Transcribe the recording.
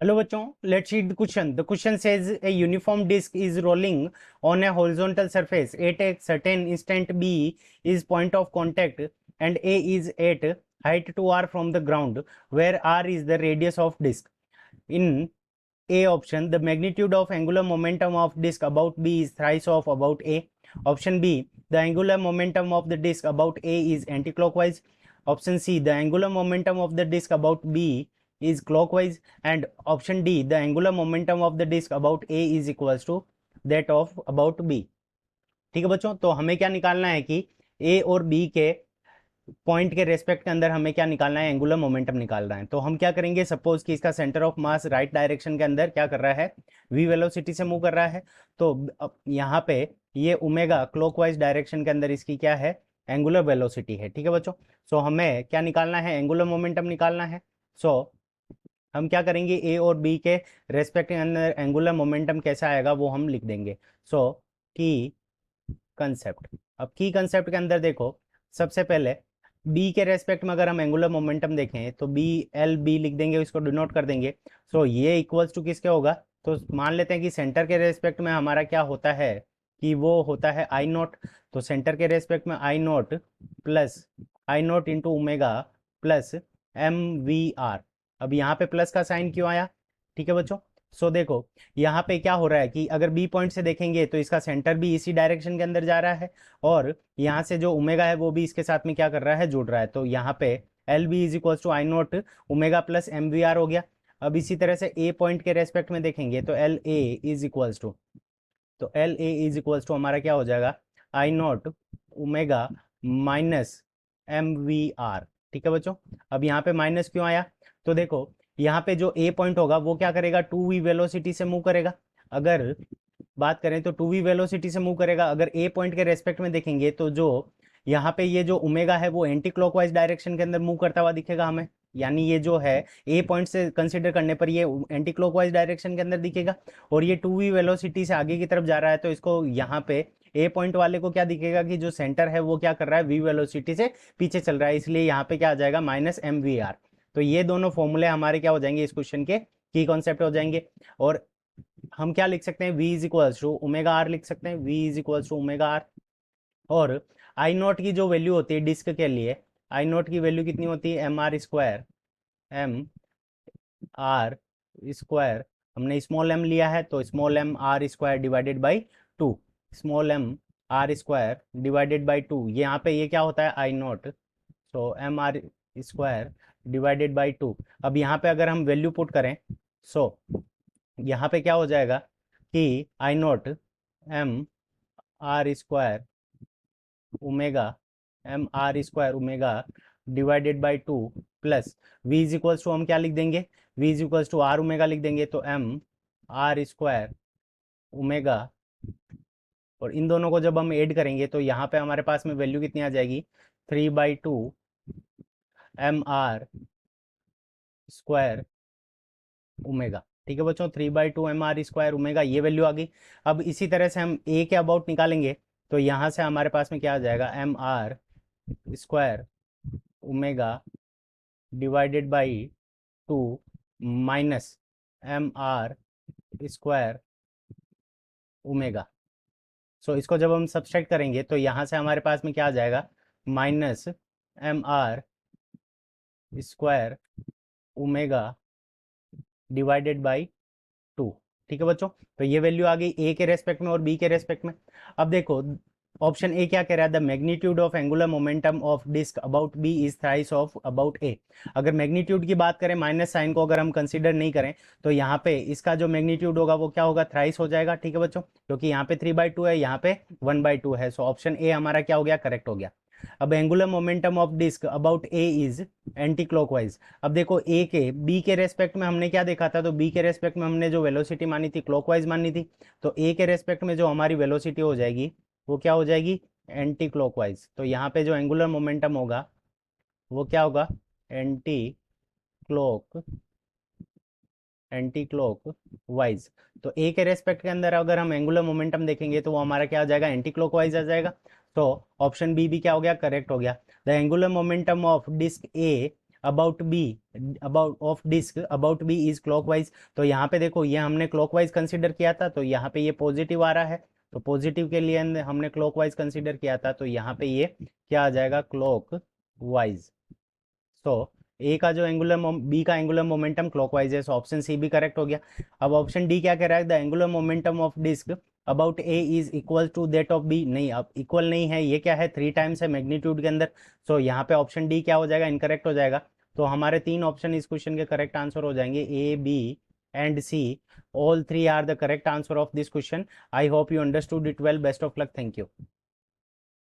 Hello बच्चों, let's read the question. The question says a uniform disk is rolling on a horizontal surface at a certain instant. B is point of contact and A is at height 2r from the ground, where r is the radius of disk. In A option, the magnitude of angular momentum of disk about B is thrice of about A. Option B, the angular momentum of the disk about A is anticlockwise. Option C, the angular momentum of the disk about B is clockwise. And option D, the angular momentum of the disk about A is equals to that of about B. ठीक है बच्चों, तो हमें क्या निकालना है कि A और B के पॉइंट के रेस्पेक्ट के अंदर हमें क्या निकालना है, एंगुलर मोमेंटम निकालना है। तो हम क्या करेंगे, सपोज कि इसका centre of mass right direction के अंदर क्या कर रहा है, वी वेलोसिटी से मूव कर रहा है। तो अब यहाँ पे ये ओमेगा क्लॉकवाइज डायरेक्शन के अंदर इसकी क्या है, एंगुलर वेलोसिटी है। ठीक है बच्चों, सो हमें क्या निकालना है, एंगुलर मोमेंटम निकालना है। सो हम क्या करेंगे, ए और बी के रेस्पेक्ट के अंदर एंगुलर मोमेंटम कैसा आएगा वो हम लिख देंगे। सो की कंसेप्ट, अब की कंसेप्ट के अंदर देखो, सबसे पहले बी के रेस्पेक्ट में अगर हम एंगुलर मोमेंटम देखें तो बी एल बी लिख देंगे, इसको डिनोट कर देंगे। सो ये इक्वल्स टू किसके होगा, तो मान लेते हैं कि सेंटर के रेस्पेक्ट में हमारा क्या होता है कि वो होता है आई नॉट। तो सेंटर के रेस्पेक्ट में I naught plus I naught into omega plus M V R. अब यहाँ पे प्लस का साइन क्यों आया, ठीक है बच्चों। सो देखो यहाँ पे क्या हो रहा है कि अगर बी पॉइंट से देखेंगे तो इसका सेंटर भी इसी डायरेक्शन के अंदर जा रहा है और यहाँ से जो ओमेगा है वो भी इसके साथ में क्या कर रहा है, जुड़ रहा है। तो यहाँ पे L B is equal to I naught omega plus M V R हो गया। अब इसी तरह से ए पॉइंट के रेस्पेक्ट में देखेंगे तो L A is equals to, तो L A is equals to हमारा क्या हो जाएगा, I naught omega minus M V R. ठीक है बच्चों, अब यहाँ पे माइनस क्यों आया, तो देखो यहाँ पे जो ए पॉइंट होगा वो क्या करेगा, टू वी वेलोसिटी से मूव करेगा। अगर बात करें तो टू वी वेलोसिटी से मूव करेगा। अगर ए पॉइंट के रेस्पेक्ट में देखेंगे तो जो यहाँ पे ये जो ओमेगा है वो एंटी क्लॉकवाइज डायरेक्शन के अंदर मूव करता हुआ दिखेगा हमें, यानी ये जो है ए पॉइंट से कंसिडर करने पर ये एंटी क्लॉकवाइज डायरेक्शन के अंदर दिखेगा। और ये टू वी वेलोसिटी से आगे की तरफ जा रहा है, तो इसको यहाँ पे ए पॉइंट वाले को क्या दिखेगा कि जो सेंटर है वो क्या कर रहा है, वी वेलोसिटी से पीछे चल रहा है, इसलिए यहाँ पे क्या आ जाएगा, माइनस एम वी आर। तो ये दोनों फॉर्मूले हमारे क्या हो जाएंगे, इस क्वेश्चन के की कॉन्सेप्ट हो जाएंगे। और हम क्या लिख सकते हैं, v is equals to omega R लिख सकते हैं, v is equals to omega R. और आई नॉट की जो वैल्यू होती है डिस्क के लिए, आई नॉट की वैल्यू कितनी होती है, M R square, M R square. हमने स्मॉल एम लिया है तो small M R square divided by two, small M R square divided by two. यहाँ पे ये क्या होता है, I naught, so M R square divided by two. अब यहाँ पे अगर हम वैल्यू पुट करें, सो यहाँ पे क्या हो जाएगा कि I naught M R square omega, M R square omega divided by two plus V is equals to हम क्या लिख देंगे, V is equals to R omega लिख देंगे। तो एम आर स्क्वायर ओमेगा, और इन दोनों को जब हम ऐड करेंगे तो यहाँ पे हमारे पास में वैल्यू कितनी आ जाएगी, 3/2 एम आर स्क्वायर ओमेगा। ठीक है बच्चों, 3/2 एम आर स्क्वायर ओमेगा, ये वैल्यू आ गई। अब इसी तरह से हम ए के अबाउट निकालेंगे तो यहाँ से हमारे पास में क्या आ जाएगा, M R square omega divided by two minus M R square omega. So इसको जब हम सब्सट्रैक्ट करेंगे तो यहाँ से हमारे पास में क्या आ जाएगा, minus M R square omega divided by two. ठीक है बच्चों, तो ये वैल्यू आ गई ए के रेस्पेक्ट में और बी के रेस्पेक्ट में। अब देखो ऑप्शन ए क्या कह रहा है, the magnitude of angular momentum of disc about B is thrice of about A. अगर मैग्नीट्यूड की बात करें, माइनस साइन को अगर हम कंसीडर नहीं करें तो यहाँ पे इसका जो मैग्नीट्यूड होगा वो क्या होगा, थ्राइस हो जाएगा। ठीक है बच्चों, क्योंकि यहाँ पे 3/2 है, यहाँ पे 1/2 है। सो ऑप्शन ए हमारा क्या हो गया, करेक्ट हो गया। अब angular momentum of disc about A is anticlockwise. अब देखो ए के बी के रेस्पेक्ट में हमने क्या देखा था, तो बी के रेस्पेक्ट में हमने जो वेलोसिटी मानी थी क्लॉकवाइज मानी थी। तो ए के रेस्पेक्ट में जो हमारी वेलोसिटी हो जाएगी वो क्या हो जाएगी, एंटी क्लॉकवाइज। तो यहाँ पे जो एंगुलर मोमेंटम होगा वो क्या होगा, anti clock, anti clock wise. तो ए के रेस्पेक्ट के अंदर अगर हम एंगुलर मोमेंटम देखेंगे तो वो हमारा क्या आ जाएगा, एंटी क्लॉक वाइज आ जाएगा। तो ऑप्शन बी भी क्या हो गया, करेक्ट हो गया। The angular momentum of disc A about B, about of disc about B is clockwise. तो यहाँ पे देखो ये हमने क्लॉकवाइज कंसीडर किया था, तो यहाँ पे ये पॉजिटिव आ रहा है, तो पॉजिटिव के लिए हमने क्लॉकवाइज कंसीडर किया था, तो यहाँ पे ये क्या आ जाएगा, क्लॉक वाइज। सो ए का जो एंगुलर बी का एंगुलर मोमेंटम क्लॉकवाइज है, सो ऑप्शन सी भी करेक्ट हो गया। अब ऑप्शन डी क्या कह रहा है, the angular momentum of disc about A is equal to that of B. नहीं, अब इक्वल नहीं है, ये क्या है, 3 टाइम्स है मैग्नीट्यूड के अंदर। सो यहाँ पे ऑप्शन डी क्या हो जाएगा, इनकरेक्ट हो जाएगा। तो हमारे 3 ऑप्शन इस क्वेश्चन के करेक्ट आंसर हो जाएंगे, A B and C, all 3 are the correct answer of this question. I hope you understood it well, best of luck, thank you.